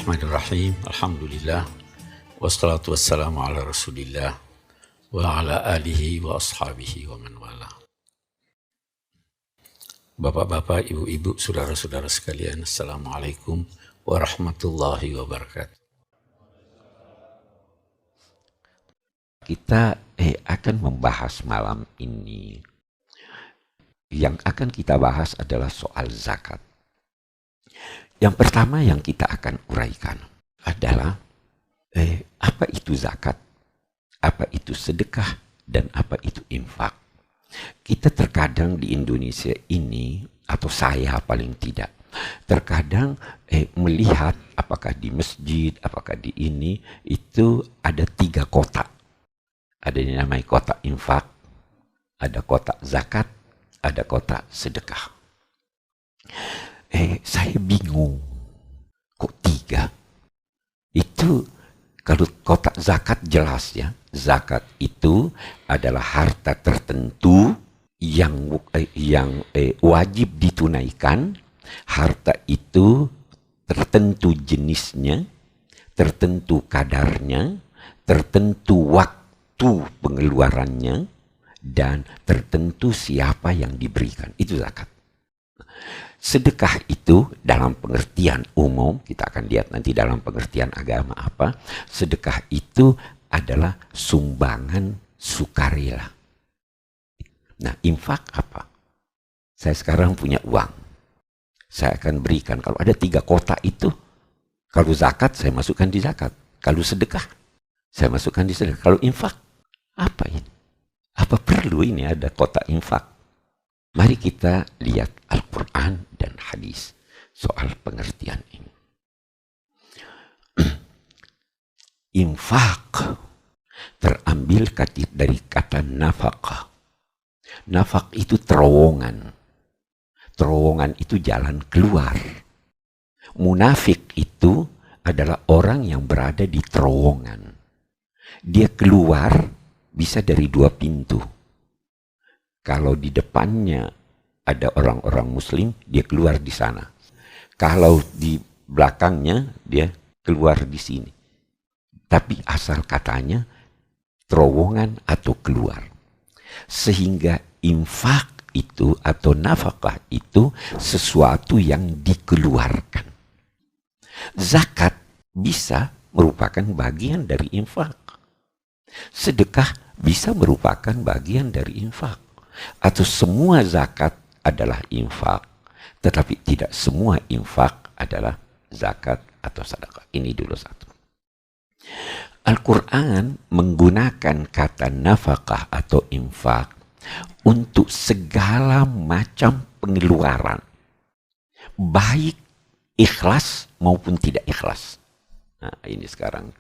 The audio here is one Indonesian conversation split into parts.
Bismillahirrahmanirrahim. Alhamdulillah. Wassalatu wassalamu ala rasulillah wa ala alihi wa ashabihi wa man wala. Bapak-bapak, ibu-ibu, saudara-saudara sekalian, Assalamualaikum warahmatullahi wabarakatuh. Kita akan membahas malam ini. Yang akan kita bahas adalah soal zakat. Yang pertama yang kita akan uraikan adalah apa itu zakat, apa itu sedekah, dan apa itu infak. Kita terkadang di Indonesia ini, atau saya paling tidak, terkadang melihat apakah di masjid, apakah di ini, itu ada 3 kotak. Ada yang namanya kotak infak, ada kotak zakat, ada kotak sedekah. Saya bingung, kok 3? Itu kalau kotak zakat jelas ya, zakat itu adalah harta tertentu yang wajib ditunaikan. Harta itu tertentu jenisnya, tertentu kadarnya, tertentu waktu pengeluarannya, dan tertentu siapa yang diberikan. Itu zakat. Sedekah itu dalam pengertian umum, kita akan lihat nanti dalam pengertian agama apa. Sedekah itu adalah sumbangan sukarela. Nah, infak apa? Saya sekarang punya uang. Saya akan berikan, kalau ada 3 kotak itu, kalau zakat saya masukkan di zakat. Kalau sedekah saya masukkan di sedekah. Kalau infak, apa ini? Apa perlu ini ada kotak infak? Mari kita lihat Al-Quran dan hadis soal pengertian ini. Infak terambil dari kata nafkah. Nafkah itu terowongan. Terowongan itu jalan keluar. Munafik itu adalah orang yang berada di terowongan. Dia keluar bisa dari 2 pintu. Kalau di depannya ada orang-orang muslim, dia keluar di sana. Kalau di belakangnya, dia keluar di sini. Tapi asal katanya, terowongan atau keluar. Sehingga infak itu atau nafkah itu sesuatu yang dikeluarkan. Zakat bisa merupakan bagian dari infak. Sedekah bisa merupakan bagian dari infak. Atau semua zakat adalah infak, tetapi tidak semua infak adalah zakat atau sedekah. Ini dulu satu. Al-Quran menggunakan kata nafkah atau infak untuk segala macam pengeluaran, baik ikhlas maupun tidak ikhlas. Nah, ini sekarang.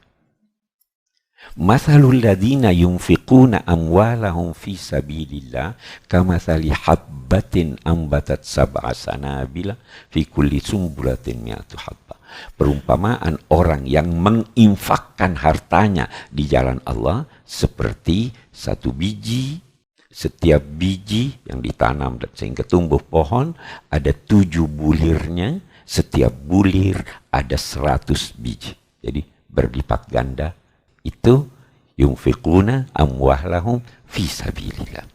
Mathalul ladzina yunfiquna amwalahum fi sabilillah kamathali habbatin ambatat sab'a sanabila fi kulli sumbulatin mi'atu habba. Perumpamaan orang yang menginfakkan hartanya di jalan Allah seperti 1 biji. Setiap biji yang ditanam sehingga tumbuh pohon ada 7 bulirnya. Setiap bulir ada 100 biji. Jadi berlipat ganda. Itu yunfiquna amwalahum fi sabilillah.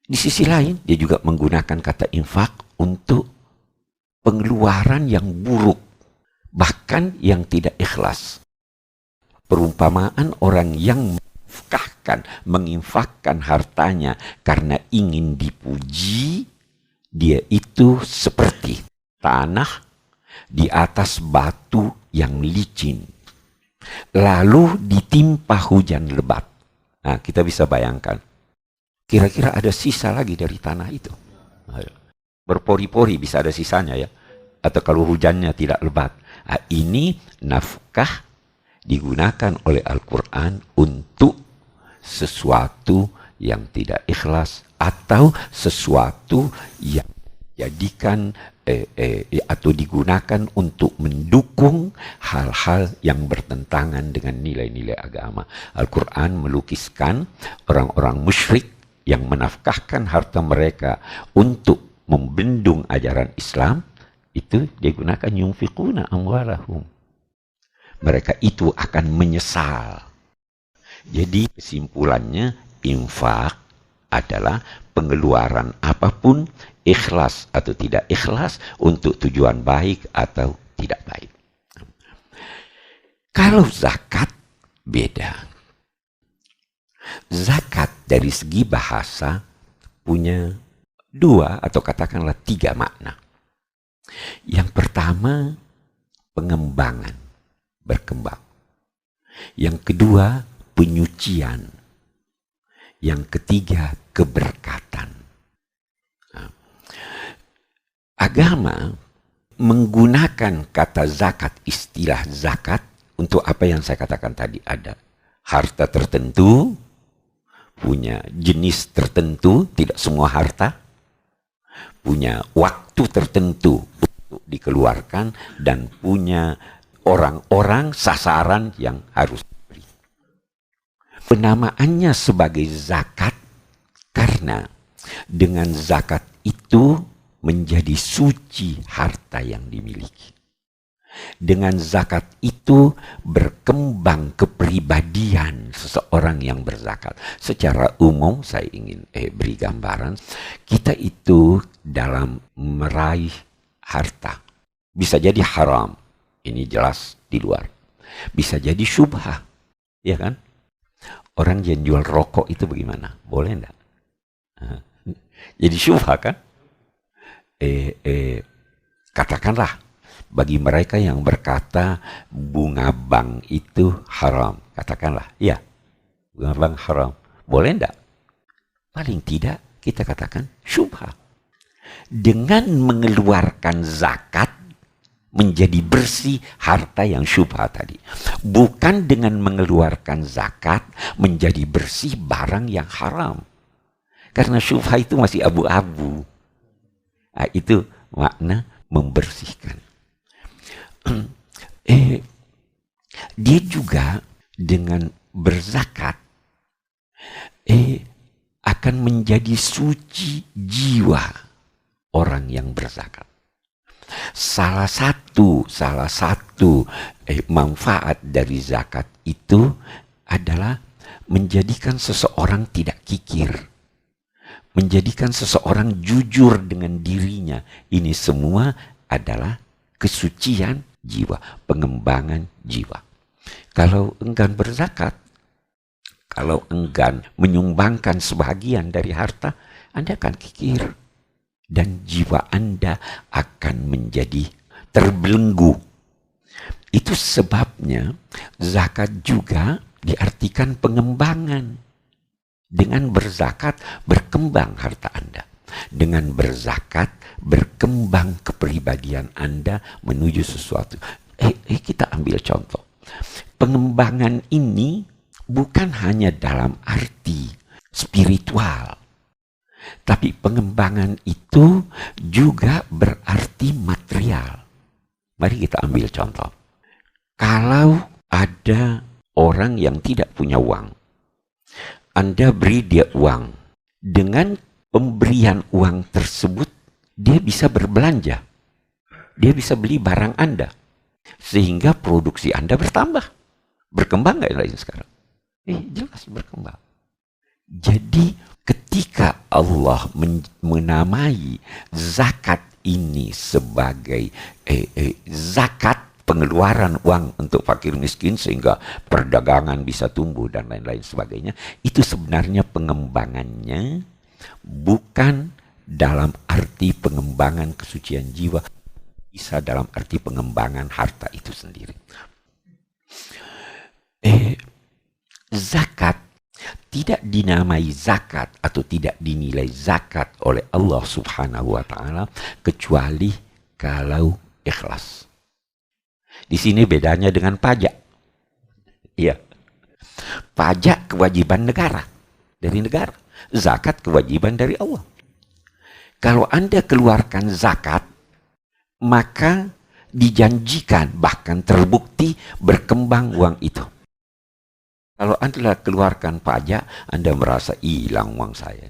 Di sisi lain, dia juga menggunakan kata infak untuk pengeluaran yang buruk, bahkan yang tidak ikhlas. Perumpamaan orang yang menginfakkan hartanya karena ingin dipuji, dia itu seperti tanah di atas batu yang licin. Lalu ditimpa hujan lebat. Nah, kita bisa bayangkan. Kira-kira ada sisa lagi dari tanah itu. Berpori-pori bisa ada sisanya ya. Atau kalau hujannya tidak lebat. Nah, ini nafkah digunakan oleh Al-Quran untuk sesuatu yang tidak ikhlas. Atau sesuatu yang jadikan atau digunakan untuk mendukung hal-hal yang bertentangan dengan nilai-nilai agama. Al-Quran melukiskan orang-orang musyrik yang menafkahkan harta mereka untuk membendung ajaran Islam. itu dia gunakan yunfiquna amwalahum. Mereka itu akan menyesal. Jadi kesimpulannya infak adalah pengeluaran apapun, ikhlas atau tidak ikhlas, untuk tujuan baik atau tidak baik. Kalau zakat beda. Zakat dari segi bahasa punya dua atau katakanlah tiga makna. Yang pertama, pengembangan, berkembang. Yang kedua, penyucian. Yang ketiga, keberkatan. Nah, agama menggunakan kata zakat, istilah zakat, untuk apa yang saya katakan tadi. Ada harta tertentu, punya jenis tertentu, tidak semua harta, punya waktu tertentu untuk dikeluarkan, dan punya orang-orang sasaran yang harus diberi. Penamaannya sebagai zakat karena dengan zakat itu menjadi suci harta yang dimiliki. Dengan zakat itu berkembang kepribadian seseorang yang berzakat. Secara umum saya ingin beri gambaran, kita itu dalam meraih harta bisa jadi haram, ini jelas di luar. Bisa jadi syubhah, ya kan? Orang yang jual rokok itu bagaimana? Boleh enggak? Jadi syubhah kan? Katakanlah bagi mereka yang berkata bunga bank itu haram, katakanlah, ya, bunga bank haram, boleh enggak? Paling tidak kita katakan syubhah. Dengan mengeluarkan zakat menjadi bersih harta yang syubhah tadi. Bukan dengan mengeluarkan zakat menjadi bersih barang yang haram. Karena syubhah itu masih abu-abu. Nah, itu makna membersihkan. Dia juga dengan berzakat akan menjadi suci jiwa orang yang berzakat. Salah satu manfaat dari zakat itu adalah menjadikan seseorang tidak kikir, menjadikan seseorang jujur dengan dirinya. Ini semua adalah kesucian jiwa, pengembangan jiwa. Kalau enggan berzakat, kalau enggan menyumbangkan sebagian dari harta, Anda akan kikir. Dan jiwa Anda akan menjadi terbelenggu. Itu sebabnya zakat juga diartikan pengembangan. Dengan berzakat, berkembang harta Anda. Dengan berzakat, berkembang kepribadian Anda menuju sesuatu. Kita ambil contoh. Pengembangan ini bukan hanya dalam arti spiritual, tapi pengembangan itu juga berarti material. Mari kita ambil contoh. Kalau ada orang yang tidak punya uang, Anda beri dia uang. Dengan pemberian uang tersebut, dia bisa berbelanja. Dia bisa beli barang Anda. Sehingga produksi Anda bertambah. Berkembang nggak lain sekarang? Jelas berkembang. Jadi ketika Allah menamai zakat ini sebagai zakat pengeluaran uang untuk fakir miskin sehingga perdagangan bisa tumbuh dan lain-lain sebagainya, itu sebenarnya pengembangannya bukan dalam arti pengembangan kesucian jiwa, bisa dalam arti pengembangan harta itu sendiri. Zakat tidak dinamai zakat atau tidak dinilai zakat oleh Allah Subhanahu wa Ta'ala kecuali kalau ikhlas. Di sini bedanya dengan pajak. Iya. Pajak kewajiban negara, dari negara. Zakat kewajiban dari Allah. Kalau Anda keluarkan zakat, maka dijanjikan, bahkan terbukti berkembang uang itu. Kalau Anda keluarkan pajak, Anda merasa hilang uang saya.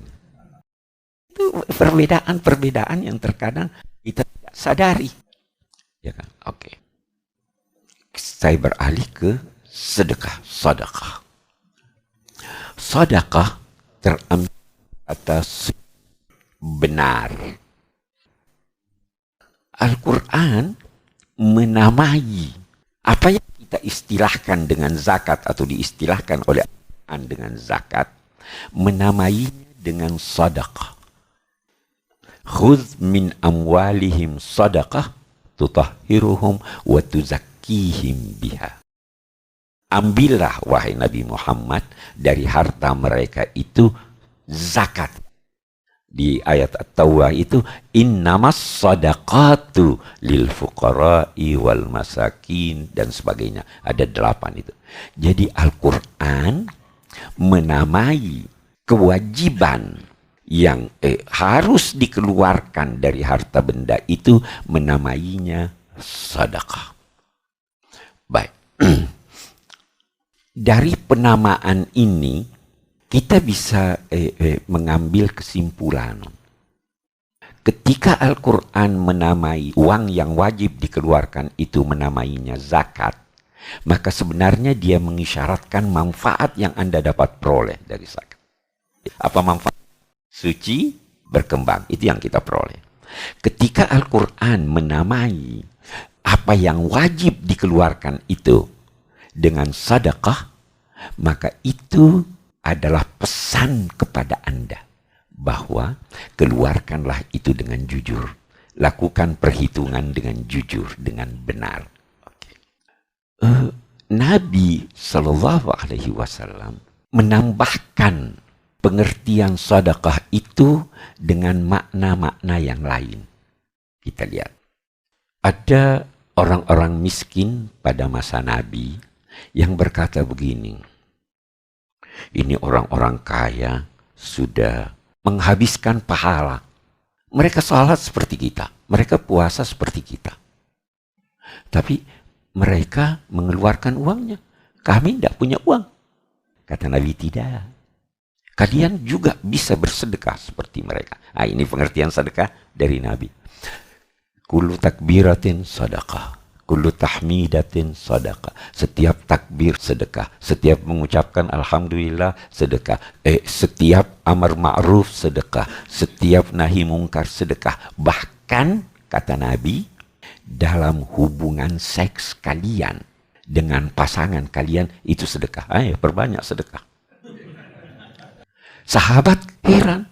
Itu perbedaan-perbedaan yang terkadang kita tidak sadari. Ya kan? Oke. Saya beralih ke sedekah, sedekah. Sedekah terambil atas benar. Al-Quran menamai apa yang kita istilahkan dengan zakat atau diistilahkan oleh Al-Quran dengan zakat, menamainya dengan sedekah. Khudh min amwalihim sadaqah tutahhiruhum wa tuzakkihim biha. Ambillah wahai Nabi Muhammad dari harta mereka itu zakat. Di ayat At-Taubah itu innamas sadaqatu lil fuqara'i wal masakin dan sebagainya. Ada 8 itu. Jadi Al-Quran menamai kewajiban yang harus dikeluarkan dari harta benda itu, menamainya sedekah. Baik. Dari penamaan ini kita bisa mengambil kesimpulan. Ketika Al-Quran menamai uang yang wajib dikeluarkan itu menamainya zakat, maka sebenarnya dia mengisyaratkan manfaat yang Anda dapat peroleh dari zakat. Apa manfaat? Suci, berkembang. Itu yang kita peroleh. Ketika Al-Quran menamai apa yang wajib dikeluarkan itu dengan sedekah, maka itu adalah pesan kepada Anda bahwa keluarkanlah itu dengan jujur. Lakukan perhitungan dengan jujur, dengan benar. Nabi Shallallahu Alaihi Wasallam menambahkan pengertian sedekah itu dengan makna-makna yang lain. Kita lihat. Ada orang-orang miskin pada masa Nabi yang berkata begini. Ini orang-orang kaya sudah menghabiskan pahala. Mereka salat seperti kita. Mereka puasa seperti kita. Tapi mereka mengeluarkan uangnya. Kami tidak punya uang. Kata Nabi, tidak. Kalian juga bisa bersedekah seperti mereka. Nah, ini pengertian sedekah dari Nabi. Kullu takbiratin sedekah. Kullu tahmidatin sedekah. Setiap takbir sedekah. Setiap mengucapkan alhamdulillah sedekah. Setiap amar ma'ruf sedekah. Setiap nahi mungkar sedekah. Bahkan, kata Nabi, dalam hubungan seks kalian dengan pasangan kalian itu sedekah. Ayo, perbanyak sedekah. Sahabat heran,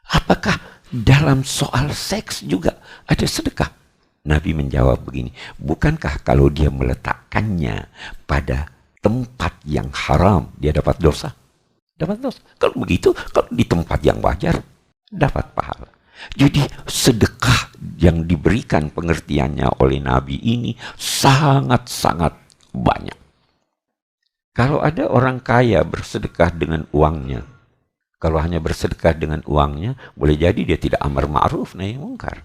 apakah dalam soal seks juga ada sedekah? Nabi menjawab begini, bukankah kalau dia meletakkannya pada tempat yang haram, dia dapat dosa? Dapat dosa. Kalau begitu, kalau di tempat yang wajar, dapat pahala. Jadi sedekah yang diberikan pengertiannya oleh Nabi ini sangat-sangat banyak. Kalau ada orang kaya bersedekah dengan uangnya, kalau hanya bersedekah dengan uangnya, boleh jadi dia tidak amar ma'ruf nahi mungkar.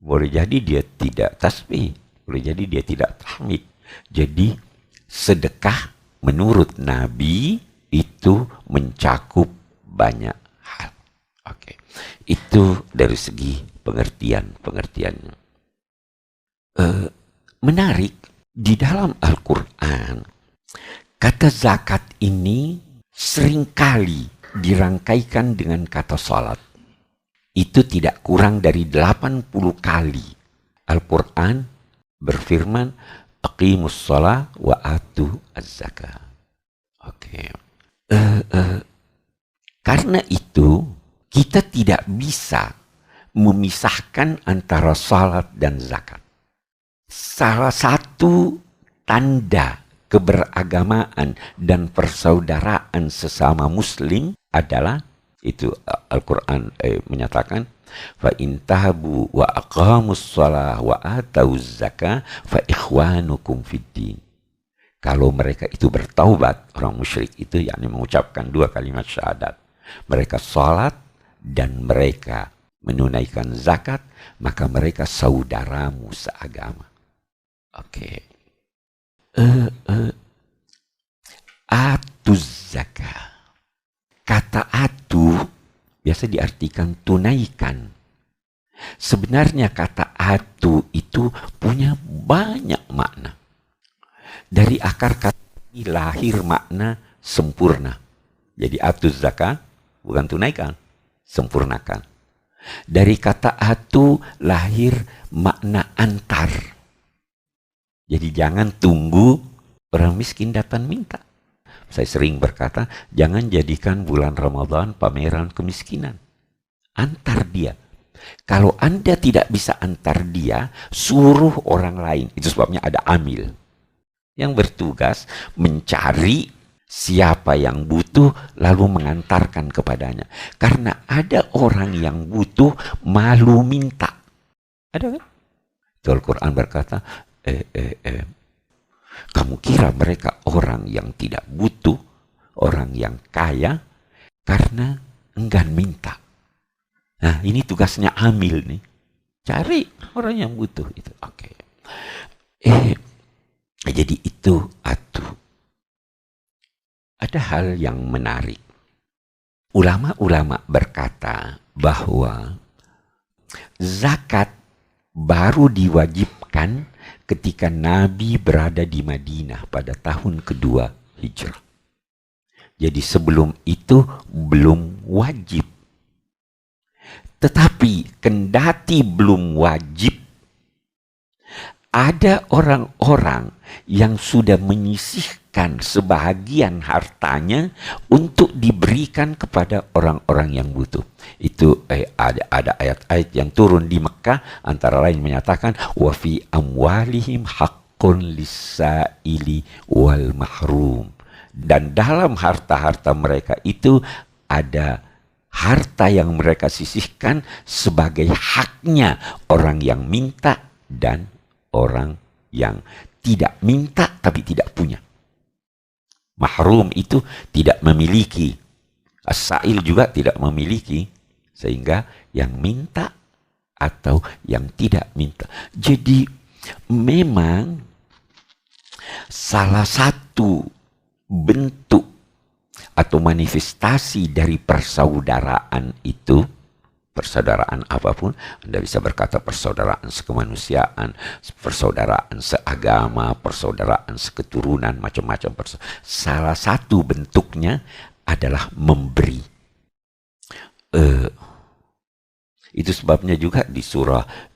Boleh jadi dia tidak tasbih. Boleh jadi dia tidak tahmid. Jadi sedekah menurut Nabi itu mencakup banyak hal. Oke. Itu dari segi pengertiannya. Menarik, di dalam Al-Quran, kata zakat ini seringkali dirangkaikan dengan kata salat. Itu tidak kurang dari 80 kali. Al-Quran berfirman, aqimus shalah wa atu az-zakah. Oke. Karena itu, kita tidak bisa memisahkan antara salat dan zakat. Salah satu tanda keberagamaan dan persaudaraan sesama muslim adalah itu Al-Quran menyatakan fa in tahabu wa aqamus shalah wa atauz zakah fa ikhwanukum fiddin. Kalau mereka itu bertaubat, orang musyrik itu yakni mengucapkan 2 kalimat syahadat, mereka salat dan mereka menunaikan zakat, maka mereka saudaramu seagama. Oke. Atuz zakah. Kata atu biasa diartikan tunaikan. Sebenarnya kata atu itu punya banyak makna. Dari akar kata ini lahir makna sempurna. Jadi atu zakat bukan tunaikan, sempurnakan. Dari kata atu lahir makna antar. Jadi jangan tunggu orang miskin datang minta. Saya sering berkata, jangan jadikan bulan Ramadan pameran kemiskinan. Antar dia. Kalau Anda tidak bisa antar dia, suruh orang lain. Itu sebabnya ada amil yang bertugas mencari siapa yang butuh lalu mengantarkan kepadanya. Karena ada orang yang butuh malu minta. Ada kan? Al-Quran berkata, kamu kira mereka orang yang tidak butuh, orang yang kaya, karena enggan minta. Nah, ini tugasnya amil nih. Cari orang yang butuh itu. Oke. Jadi itu atu. Ada hal yang menarik. Ulama-ulama berkata bahwa zakat baru diwajibkan ketika Nabi berada di Madinah pada tahun kedua Hijrah. Jadi sebelum itu belum wajib. Tetapi kendati belum wajib, ada orang-orang yang sudah menyisihkan sebahagian hartanya untuk diberikan kepada orang-orang yang butuh. Itu ada ayat-ayat yang turun di Mekah, antara lain menyatakan wa fi amwalihim haqqun lis-sa'ili wal mahrum. Dan dalam harta-harta mereka itu ada harta yang mereka sisihkan sebagai haknya orang yang minta dan orang yang tidak minta tapi tidak punya. Mahrum itu tidak memiliki. As-sa'il juga tidak memiliki. Sehingga yang minta atau yang tidak minta. Jadi memang salah satu bentuk atau manifestasi dari persaudaraan itu, persaudaraan apapun, Anda bisa berkata persaudaraan sekemanusiaan, persaudaraan seagama, persaudaraan seketurunan, macam-macam. Salah satu bentuknya adalah memberi. Itu sebabnya juga di surah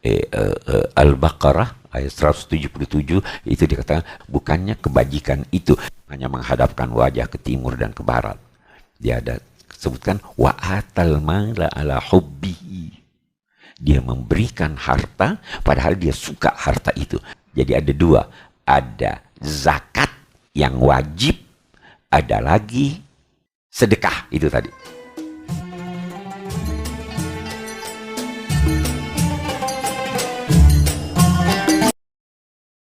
Al-Baqarah ayat 177 itu dikatakan bukannya kebajikan itu hanya menghadapkan wajah ke timur dan ke barat. Dia ada sebutkan wa atal mala ala hubbihi. Dia memberikan harta padahal dia suka harta itu. Jadi ada dua, ada zakat yang wajib, ada lagi sedekah itu tadi.